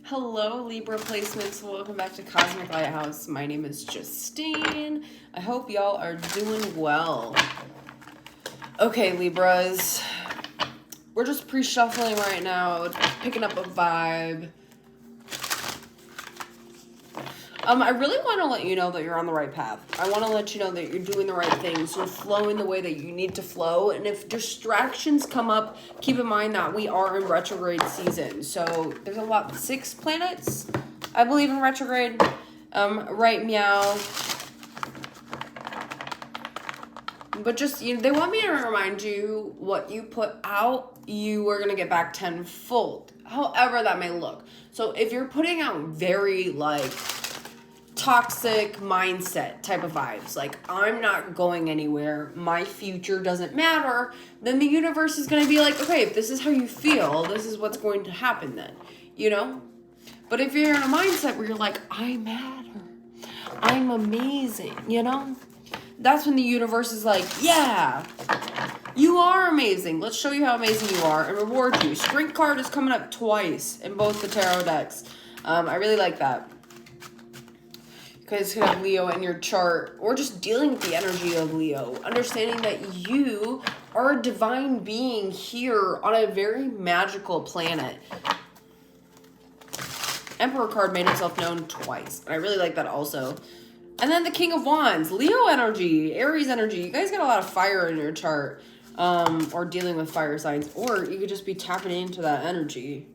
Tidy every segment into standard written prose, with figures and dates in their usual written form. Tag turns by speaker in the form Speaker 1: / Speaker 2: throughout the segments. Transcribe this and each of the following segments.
Speaker 1: Hello, Libra placements. Welcome back to Cosmic Lighthouse. My name is Justine. I hope y'all are doing well. Okay, Libras. We're just pre-shuffling right now, picking up a vibe. I really want to let you know that you're on the right path. I want to let you know that you're doing the right things. You're flowing the way that you need to flow. And if distractions come up, keep in mind that we are in retrograde season. So there's a lot, 6 planets, I believe, in retrograde. Right, meow. But just, they want me to remind you what you put out, you are going to get back tenfold. However that may look. So if you're putting out very, toxic mindset type of vibes, like I'm not going anywhere, my future doesn't matter, then the universe is going to be like, okay, if this is how you feel, this is what's going to happen then, But if you're in a mindset where you're like, I matter, I'm amazing, that's when the universe is like, yeah, you are amazing. Let's show you how amazing you are and reward you. Strength card is coming up twice in both the tarot decks. I really like that. You guys could have Leo in your chart, or just dealing with the energy of Leo. Understanding that you are a divine being here on a very magical planet. Emperor card made itself known twice. And I really like that also. And then the King of Wands, Leo energy, Aries energy. You guys got a lot of fire in your chart, or dealing with fire signs, or you could just be tapping into that energy.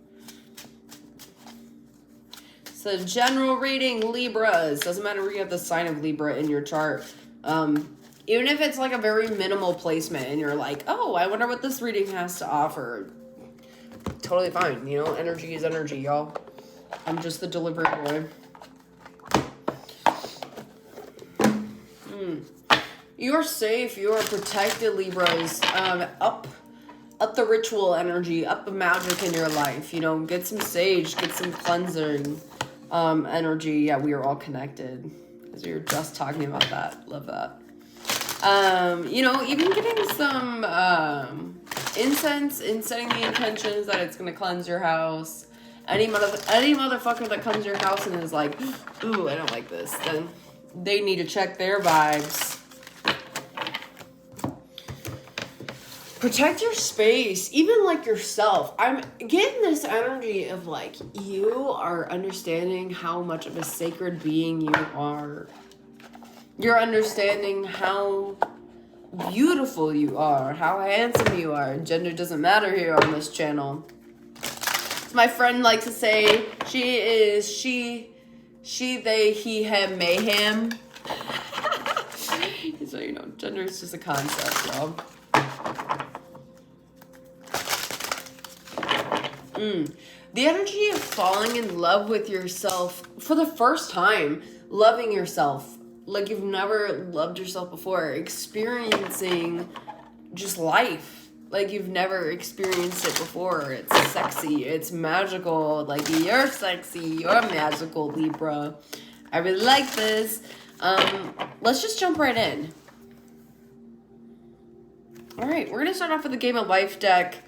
Speaker 1: So general reading, Libras. Doesn't matter where you have the sign of Libra in your chart. Even if it's like a very minimal placement and you're like, oh, I wonder what this reading has to offer. Totally fine. Energy is energy, y'all. I'm just the delivery boy. You're safe. You are protected, Libras. Up the ritual energy. Up the magic in your life. Get some sage. Get some cleansing. Energy. Yeah, we are all connected, because we were just talking about that. Love that. Even getting some incense and setting the intentions that it's going to cleanse your house. Any motherfucker that comes to your house and is like, ooh, I don't like this, then they need to check their vibes. Protect your space, even like yourself. I'm getting this energy of like, you are understanding how much of a sacred being you are. You're understanding how beautiful you are, how handsome you are. Gender doesn't matter here on this channel. As my friend likes to say, she, they, he, him, mayhem. So, gender is just a concept, y'all. The energy of falling in love with yourself for the first time, loving yourself like you've never loved yourself before, experiencing just life like you've never experienced it before. It's sexy, it's magical, like you're sexy, you're magical, Libra. I really like this. Let's just jump right in. All right, we're gonna start off with the Game of Life deck.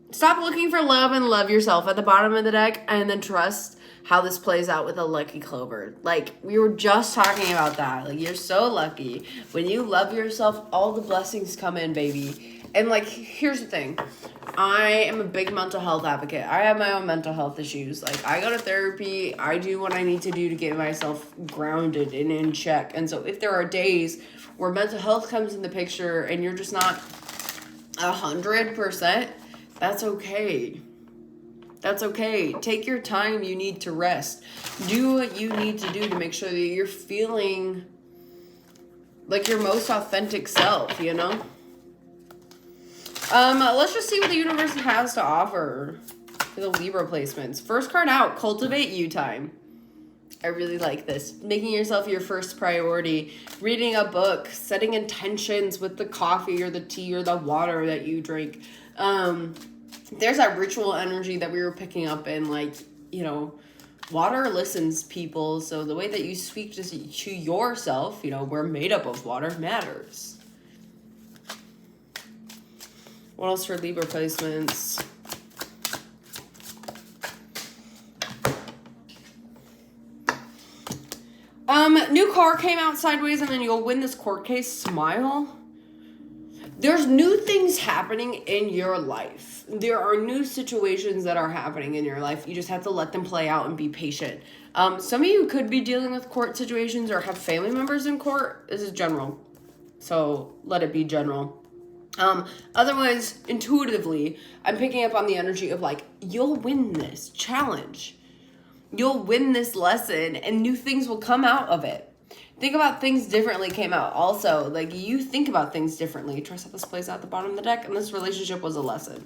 Speaker 1: Stop looking for love and love yourself at the bottom of the deck, and then trust how this plays out with a lucky clover. Like, we were just talking about that. Like, you're so lucky. When you love yourself, all the blessings come in, baby. And, here's the thing. I am a big mental health advocate. I have my own mental health issues. I go to therapy. I do what I need to do to get myself grounded and in check. And so if there are days where mental health comes in the picture and you're just not 100%, that's okay. That's okay. Take your time. You need to rest. Do what you need to do to make sure that you're feeling like your most authentic self, Let's just see what the universe has to offer for the Libra placements. First card out, cultivate you time. I really like this. Making yourself your first priority. Reading a book. Setting intentions with the coffee or the tea or the water that you drink. There's that ritual energy that we were picking up in, water listens, people. So the way that you speak to yourself, we're made up of water, matters. What else for Libra placements? New car came out sideways, and then you'll win this court case. Smile. There's new things happening in your life. There are new situations that are happening in your life. You just have to let them play out and be patient. Some of you could be dealing with court situations or have family members in court. This is general, so let it be general. Otherwise, intuitively, I'm picking up on the energy of like, you'll win this challenge. You'll win this lesson and new things will come out of it. Think about things differently came out. Also, like, you think about things differently. Trust how this plays out at the bottom of the deck, and this relationship was a lesson.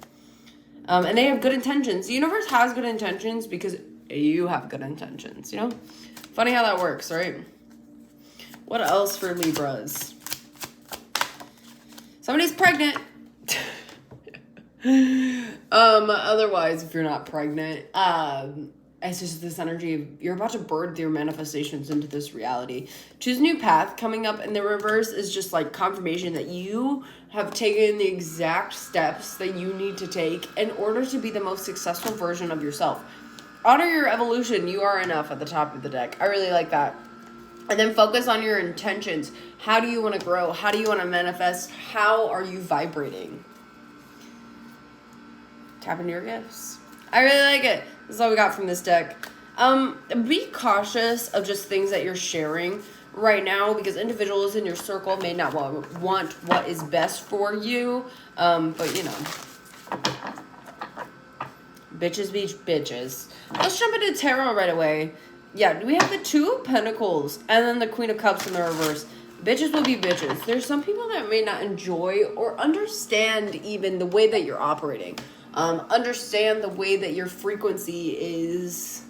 Speaker 1: And they have good intentions. The universe has good intentions because you have good intentions, you know? Funny how that works, right? What else for Libras? Somebody's pregnant. Otherwise, if you're not pregnant, it's just this energy of you're about to birth your manifestations into this reality. Choose a new path. Coming up in the reverse is just like confirmation that you have taken the exact steps that you need to take in order to be the most successful version of yourself. Honor your evolution. You are enough at the top of the deck. I really like that. And then focus on your intentions. How do you want to grow? How do you want to manifest? How are you vibrating? Tap into your gifts. I really like it. This is all we got from this deck. Be cautious of just things that you're sharing right now because individuals in your circle may not want what is best for you. But you know, bitches be bitches. Let's jump into tarot right away. Yeah, we have the Two of Pentacles and then the Queen of Cups in the reverse. Bitches will be bitches. There's some people that may not enjoy or understand even the way that you're operating. Understand the way that your frequency is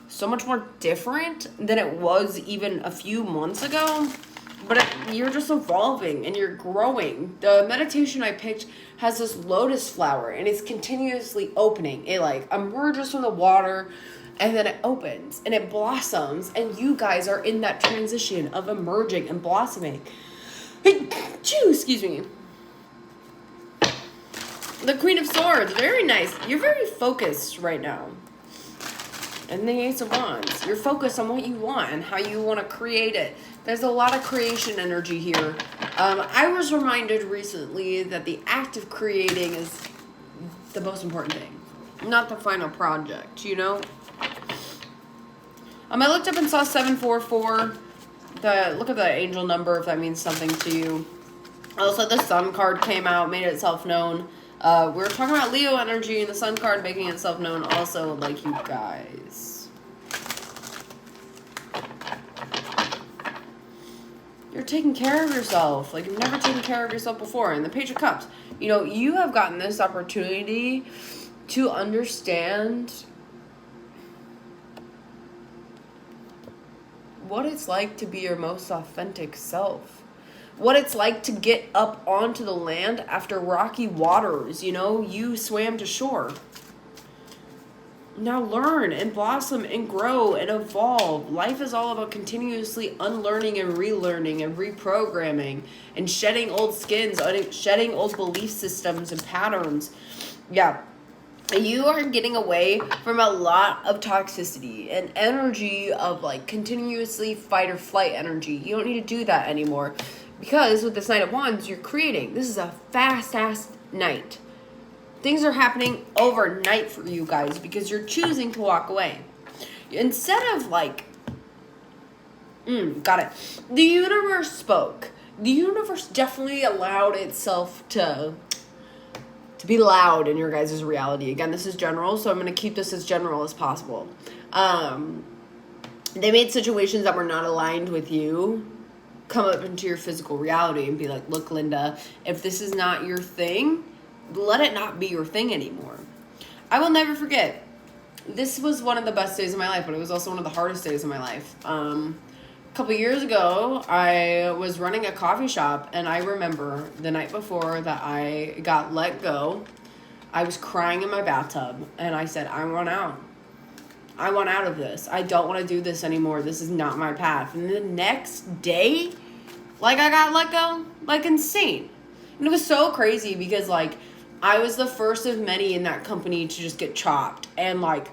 Speaker 1: so much more different than it was even a few months ago. But you're just evolving and you're growing. The meditation I picked has this lotus flower and it's continuously opening. It like emerges from the water and then it opens and it blossoms. And you guys are in that transition of emerging and blossoming. Excuse me. The Queen of Swords, very nice. You're very focused right now. And the Ace of Wands. You're focused on what you want and how you want to create it. There's a lot of creation energy here. I was reminded recently that the act of creating is the most important thing. Not the final project, you know? I looked up and saw 744. Look at the angel number if that means something to you. Also, the Sun card came out, made itself known. We were talking about Leo energy and the Sun card making itself known also, like, you guys. You're taking care of yourself. Like, you've never taken care of yourself before. And the Page of Cups. You know, you have gotten this opportunity to understand what it's like to be your most authentic self. What it's like to get up onto the land after rocky waters, you know, you swam to shore. Now learn and blossom and grow and evolve. Life is all about continuously unlearning and relearning and reprogramming and shedding old skins, shedding old belief systems and patterns. Yeah. You are getting away from a lot of toxicity and energy of like continuously fight or flight energy. You don't need to do that anymore. Because with this Knight of Wands, you're creating. This is a fast-ass night. Things are happening overnight for you guys because you're choosing to walk away. Instead of like, got it. The universe spoke. The universe definitely allowed itself to be loud in your guys' reality. Again, this is general, so I'm going to keep this as general as possible. They made situations that were not aligned with you come up into your physical reality and be like, look, Linda, if this is not your thing, let it not be your thing anymore. I will never forget. This was one of the best days of my life, but it was also one of the hardest days of my life. A couple years ago, I was running a coffee shop, and I remember the night before that I got let go, I was crying in my bathtub, and I said, I want out. I want out of this. I don't want to do this anymore. This is not my path. And the next day, like, I got let go, like, insane. And it was so crazy because, like, I was the first of many in that company to just get chopped. And, like,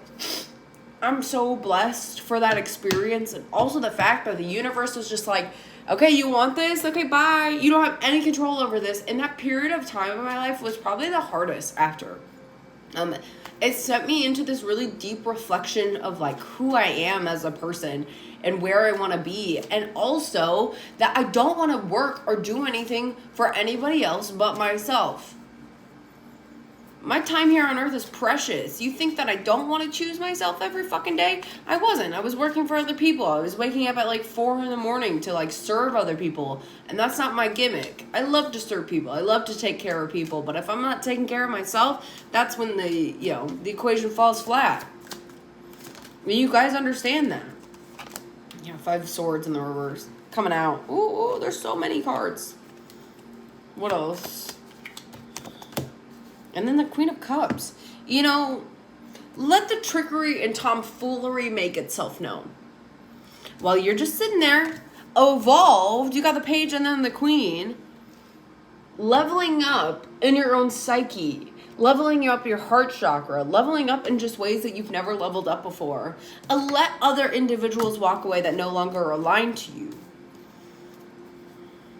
Speaker 1: I'm so blessed for that experience. And also the fact that the universe was just like, okay, you want this? Okay, bye. You don't have any control over this. And that period of time in my life was probably the hardest after. It sent me into this really deep reflection of like who I am as a person and where I want to be. And also that I don't want to work or do anything for anybody else but myself. My time here on earth is precious. You think that I don't want to choose myself every fucking day? I wasn't. I was working for other people. I was waking up at like 4 in the morning to like serve other people. And that's not my gimmick. I love to serve people. I love to take care of people. But if I'm not taking care of myself, that's when the equation falls flat. I mean, you guys understand that. Yeah, 5 swords in the reverse. Coming out. Ooh, there's so many cards. What else? And then the Queen of Cups. You know, let the trickery and tomfoolery make itself known. While you're just sitting there, evolved, you got the Page and then the Queen, leveling up in your own psyche, leveling up your heart chakra, leveling up in just ways that you've never leveled up before. And let other individuals walk away that no longer align to you.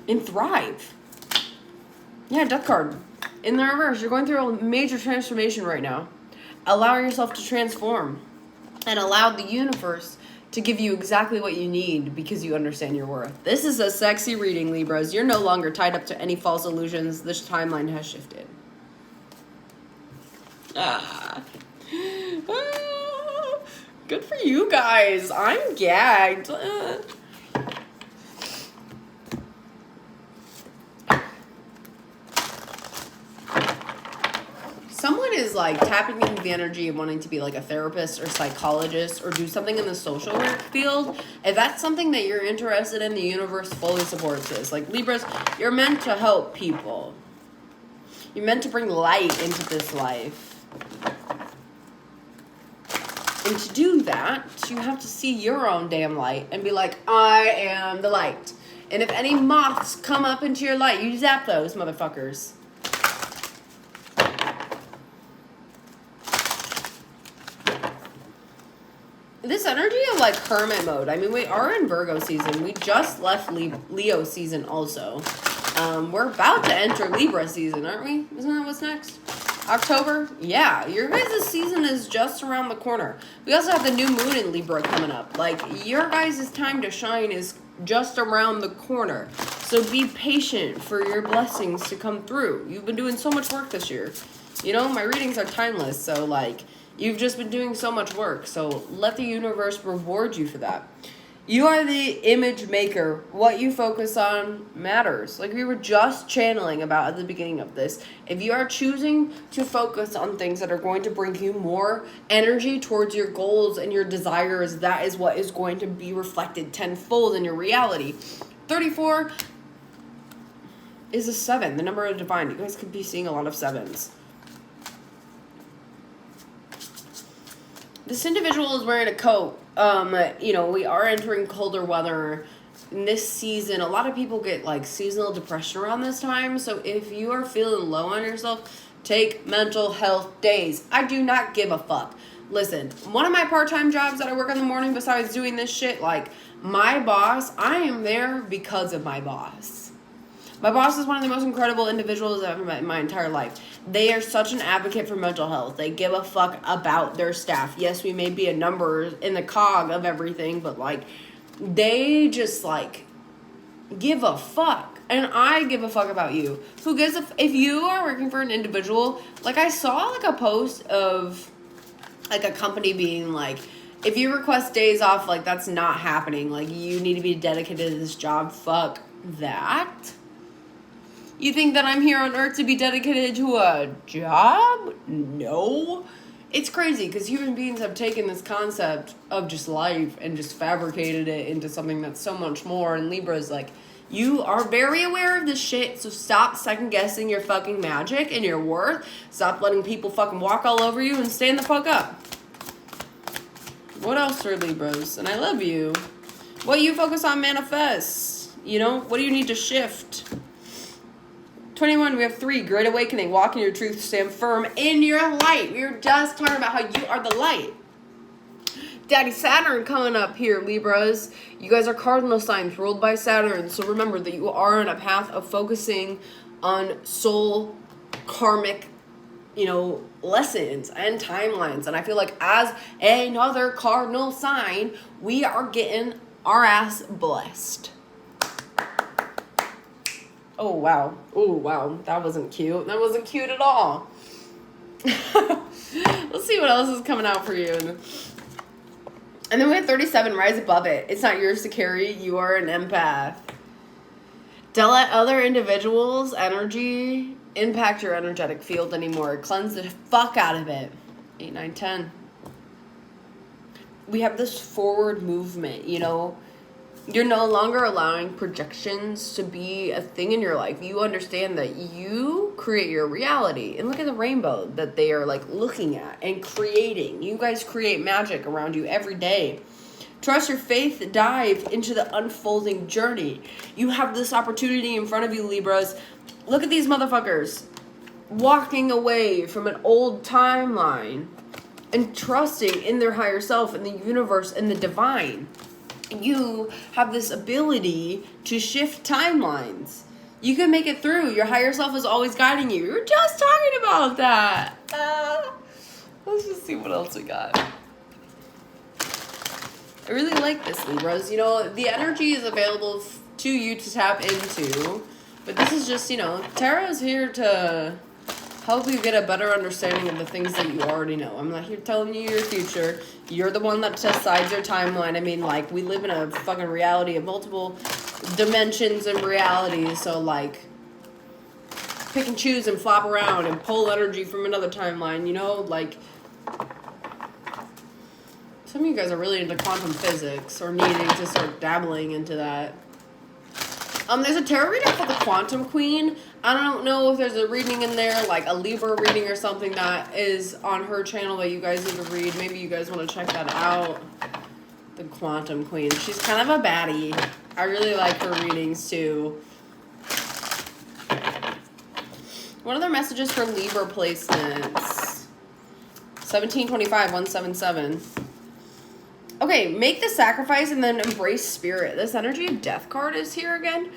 Speaker 1: And thrive. Yeah, Death card. In the reverse, you're going through a major transformation right now. Allow yourself to transform. And allow the universe to give you exactly what you need because you understand your worth. This is a sexy reading, Libras. You're no longer tied up to any false illusions. This timeline has shifted. Good for you guys. I'm gagged. Someone is like tapping into the energy of wanting to be like a therapist or psychologist or do something in the social work field. If that's something that you're interested in, the universe fully supports this. Like Libras, you're meant to help people. You're meant to bring light into this life. And to do that, you have to see your own damn light and be like, I am the light. And if any moths come up into your light, you zap those motherfuckers. This energy of like hermit mode. I mean, we are in Virgo season. We just left Leo season also. We're about to enter Libra season, aren't we? Isn't that what's next? October? Yeah, your guys' season is just around the corner. We also have the new moon in Libra coming up. Like, your guys' time to shine is just around the corner. So be patient for your blessings to come through. You've been doing so much work this year. You know, my readings are timeless, so like, you've just been doing so much work, so let the universe reward you for that. You are the image maker. What you focus on matters. Like we were just channeling about at the beginning of this. If you are choosing to focus on things that are going to bring you more energy towards your goals and your desires, that is what is going to be reflected tenfold in your reality. 34 is a 7, the number of divine. You guys could be seeing a lot of 7s. This individual is wearing a coat. You know, we are entering colder weather in this season. A lot of people get like seasonal depression around this time. So if you are feeling low on yourself, take mental health days. I do not give a fuck. Listen, one of my part-time jobs that I work in the morning besides doing this shit, like my boss, I am there because of my boss. My boss is one of the most incredible individuals I've ever met in my entire life. They are such an advocate for mental health. They give a fuck about their staff. Yes, we may be a number in the cog of everything, but like, they just like give a fuck. And I give a fuck about you. Who gives a if you are working for an individual, like I saw like a post of like a company being like, if you request days off, like that's not happening. Like you need to be dedicated to this job. Fuck that. You think that I'm here on earth to be dedicated to a job? No. It's crazy because human beings have taken this concept of just life and just fabricated it into something that's so much more. And Libra's like, you are very aware of this shit, so stop second guessing your fucking magic and your worth. Stop letting people fucking walk all over you and stand the fuck up. What else are Libras? And I love you. What you focus on manifests. You know, what do you need to shift? 21, we have 3. Great awakening. Walk in your truth. Stand firm in your light. We were just talking about how you are the light. Daddy Saturn coming up here, Libras. You guys are cardinal signs ruled by Saturn. So remember that you are on a path of focusing on soul, karmic, lessons and timelines. And I feel like as another cardinal sign, we are getting our ass blessed. Oh, wow. Oh, wow. That wasn't cute. That wasn't cute at all. Let's see what else is coming out for you. And then we have 37, rise above it. It's not yours to carry. You are an empath. Don't let other individuals' energy impact your energetic field anymore. Cleanse the fuck out of it. 8, 9, 10. We have this forward movement, You're no longer allowing projections to be a thing in your life. You understand that you create your reality. And look at the rainbow that they are looking at and creating. You guys create magic around you every day. Trust your faith, dive into the unfolding journey. You have this opportunity in front of you, Libras. Look at these motherfuckers walking away from an old timeline and trusting in their higher self, in the universe, and the divine. You have this ability to shift timelines. You can make it through. Your higher self is always guiding you. We were just talking about that. Let's just see what else we got. I really like this, Libras. The energy is available to you to tap into. But this is just, tarot is here to help you get a better understanding of the things that you already know. I'm not here telling you your future. You're the one that decides your timeline. I mean, we live in a fucking reality of multiple dimensions and realities. So, pick and choose and flop around and pull energy from another timeline, some of you guys are really into quantum physics or needing to start dabbling into that. There's a tarot reading called the Quantum Queen. I don't know if there's a reading in there, a Libra reading or something that is on her channel that you guys need to read. Maybe you guys want to check that out. The Quantum Queen. She's kind of a baddie. I really like her readings too. What are their messages for Libra placements? 1725, 177. Okay, make the sacrifice and then embrace spirit. This energy of death card is here again.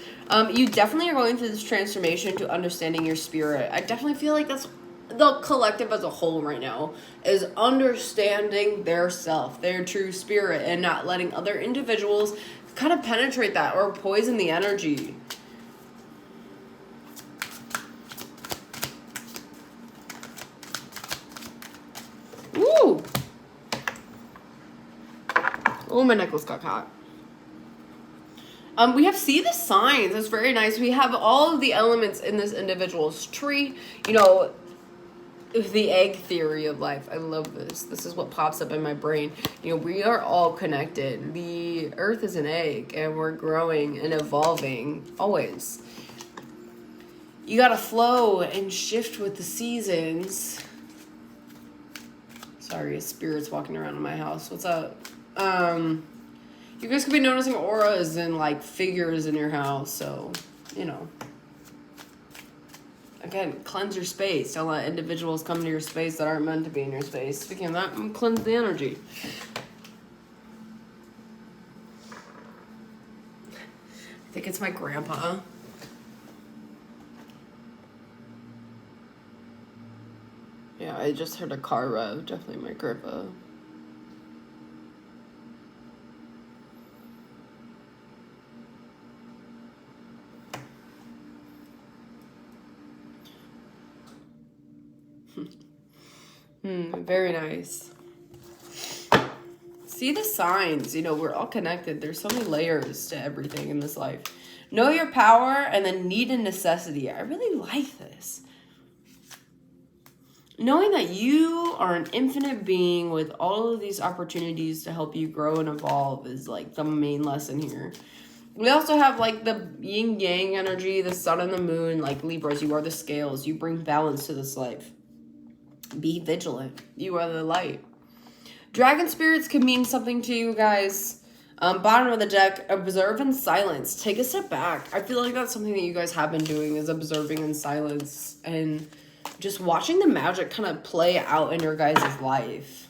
Speaker 1: You definitely are going through this transformation to understanding your spirit. I definitely feel like that's the collective as a whole right now, is understanding their self, their true spirit, and not letting other individuals kind of penetrate that or poison the energy. Ooh! Oh, my necklace got caught. We have see the signs. That's very nice. We have all of the elements in this individual's tree. The egg theory of life. I love this. This is what pops up in my brain. We are all connected. The earth is an egg, and we're growing and evolving always. You gotta flow and shift with the seasons. Sorry, a spirit's walking around in my house. What's up? You guys could be noticing auras and figures in your house, so again, cleanse your space. Don't let individuals come into your space that aren't meant to be in your space. Speaking of that, cleanse the energy. I think it's my grandpa. Yeah, I just heard a car rev. Definitely my grandpa. Very nice. See the signs. We're all connected. There's so many layers to everything in this life. Know your power and then need and necessity. I really like this. Knowing that you are an infinite being with all of these opportunities to help you grow and evolve is the main lesson here. We also have the yin yang energy, the sun and the moon, Libras. You are the scales. You bring balance to this life. Be vigilant. You are the light. Dragon spirits can mean something to you guys. Bottom of the deck, observe in silence. Take a step back. I feel like that's something that you guys have been doing, is observing in silence and just watching the magic kind of play out in your guys' life.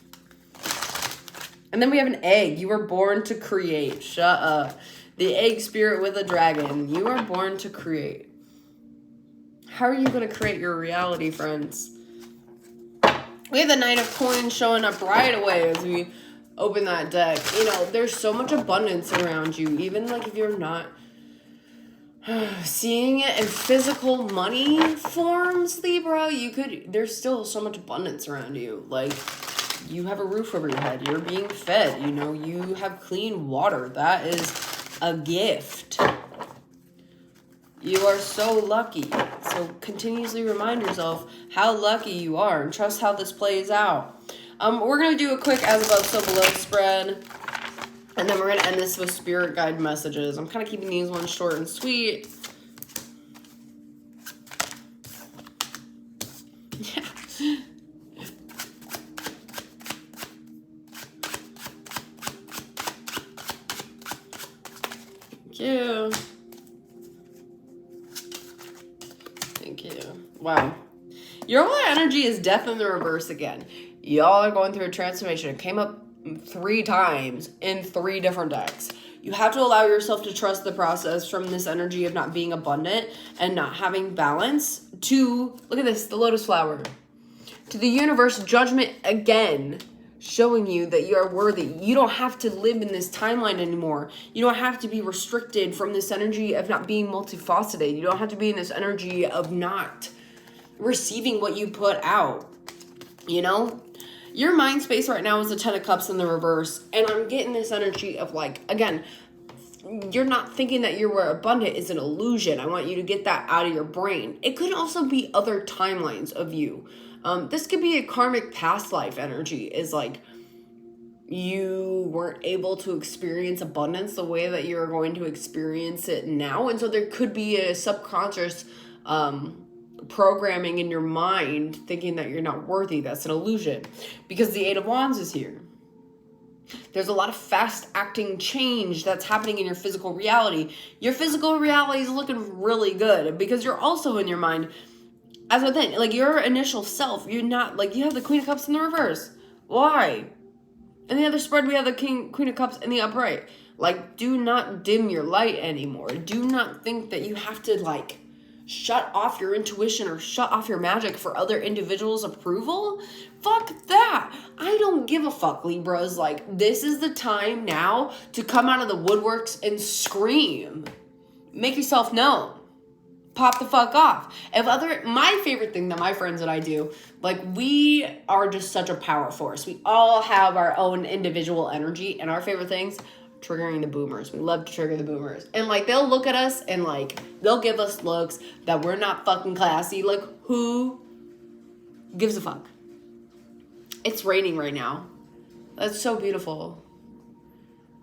Speaker 1: And then we have an egg. You were born to create. Shut up. The egg spirit with a dragon. You are born to create. How are you going to create your reality, friends? We have the Knight of Coins showing up right away as we open that deck. You know, there's so much abundance around you. Even like if you're not seeing it in physical money forms, Libra, there's still so much abundance around you. Like, you have a roof over your head. You're being fed. You know, you have clean water. That is a gift. You are so lucky. So continuously remind yourself how lucky you are and trust how this plays out. We're going to do a quick as above, so below spread. And then we're going to end this with spirit guide messages. I'm kind of keeping these ones short and sweet. Yeah. Thank you. Thank you. Wow. Your whole energy is death in the reverse again. Y'all are going through a transformation. It came up 3 times in 3 different decks. You have to allow yourself to trust the process from this energy of not being abundant and not having balance to, look at this, the lotus flower. To the universe, judgment again, showing you that you are worthy. You don't have to live in this timeline anymore. You don't have to be restricted from this energy of not being multifaceted. You don't have to be in this energy of not receiving what you put out. You know? Your mind space right now is the 10 of Cups in the reverse. And I'm getting this energy of like, again, you're not thinking that you were abundant is an illusion. I want you to get that out of your brain. It could also be other timelines of you. This could be a karmic past life energy, is like you weren't able to experience abundance the way that you're going to experience it now. And so there could be a subconscious programming in your mind thinking that you're not worthy. That's an illusion because the 8 of Wands is here. There's a lot of fast acting change that's happening in your physical reality. Your physical reality is looking really good because you're also in your mind as within, like your initial self. You're not like, you have the Queen of Cups in the reverse. Why? In the other spread, we have the Queen of Cups in the upright. Like, do not dim your light anymore. Do not think that you have to like shut off your intuition or shut off your magic for other individuals' approval. Fuck that. I don't give a fuck, Libras. Like, this is the time now to come out of the woodworks and scream. Make yourself known. Pop the fuck off. My favorite thing that my friends and I do, like, we are just such a power force. We all have our own individual energy, and our favorite things, triggering the boomers. We love to trigger the boomers. And like, they'll look at us and like, they'll give us looks that we're not fucking classy. Like, who gives a fuck? It's raining right now. That's so beautiful.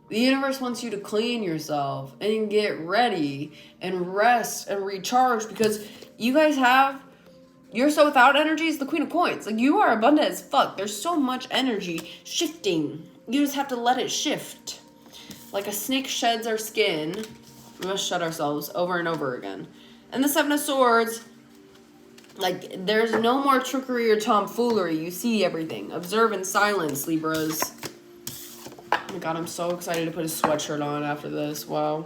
Speaker 1: The universe wants you to clean yourself and get ready and rest and recharge because you guys you're so without energy is the Queen of Coins. Like, you are abundant as fuck. There's so much energy shifting. You just have to let it shift. Like a snake sheds our skin, we must shed ourselves over and over again. And the 7 of Swords, like, there's no more trickery or tomfoolery. You see everything. Observe in silence, Libras. Oh my god, I'm so excited to put a sweatshirt on after this. Wow.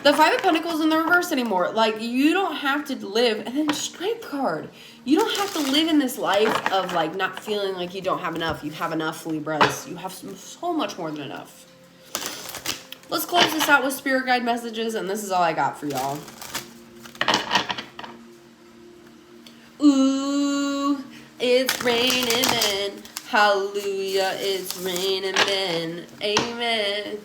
Speaker 1: The 5 of Pentacles in the reverse anymore. Like, you don't have to live. And then Strength card. You don't have to live in this life of, like, not feeling like you don't have enough. You have enough, Libras. You have so much more than enough. Let's close this out with spirit guide messages, and this is all I got for y'all. Ooh, it's raining men. Hallelujah, it's raining men. Amen.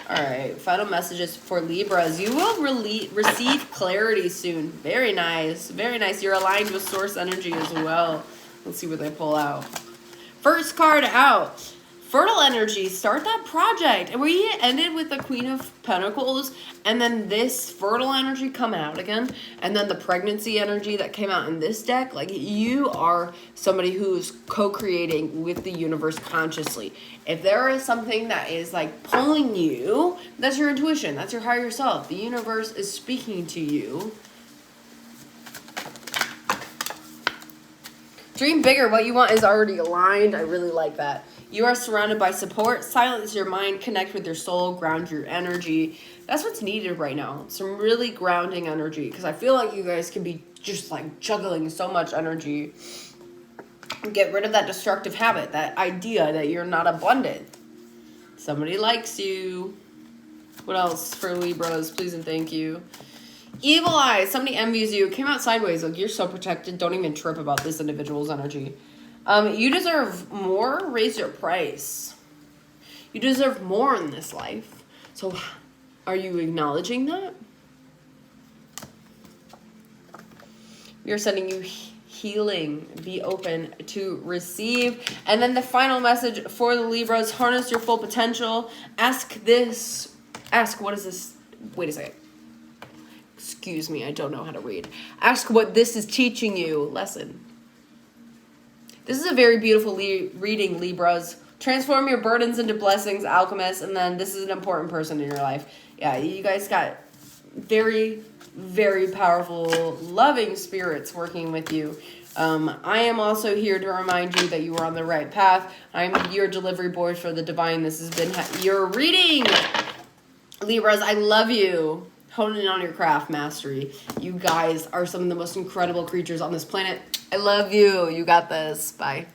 Speaker 1: Alright, final messages for Libras. You will receive clarity soon. Very nice. Very nice. You're aligned with source energy as well. Let's see what they pull out. First card out. Fertile energy, start that project. And we ended with the Queen of Pentacles, and then this fertile energy come out again, and then the pregnancy energy that came out in this deck. Like, you are somebody who's co-creating with the universe consciously. If there is something that is like pulling you, that's your intuition, that's your higher self. The universe is speaking to you Dream bigger. What you want is already aligned. I really like that. You are surrounded by support. Silence your mind. Connect with your soul. Ground your energy. That's what's needed right now. Some really grounding energy. Because I feel like you guys can be just like juggling so much energy. Get rid of that destructive habit. That idea that you're not abundant. Somebody likes you. What else for Libras? Please and thank you. Evil eyes. Somebody envies you. Came out sideways. Like, you're so protected. Don't even trip about this individual's energy. You deserve more. Raise your price. You deserve more in this life. So, are you acknowledging that? We are sending you healing. Be open to receive. And then the final message for the Libras. Harness your full potential. Ask this. Ask, what is this? Wait a second. Excuse me, I don't know how to read. Ask what this is teaching you. Lesson. This is a very beautiful reading, Libras. Transform your burdens into blessings, alchemists. And then this is an important person in your life. Yeah, you guys got very, very powerful, loving spirits working with you. I am also here to remind you that you are on the right path. I'm your delivery boy for the divine. This has been your reading. Libras, I love you. Honing on your craft mastery. You guys are some of the most incredible creatures on this planet. I love you. You got this. Bye.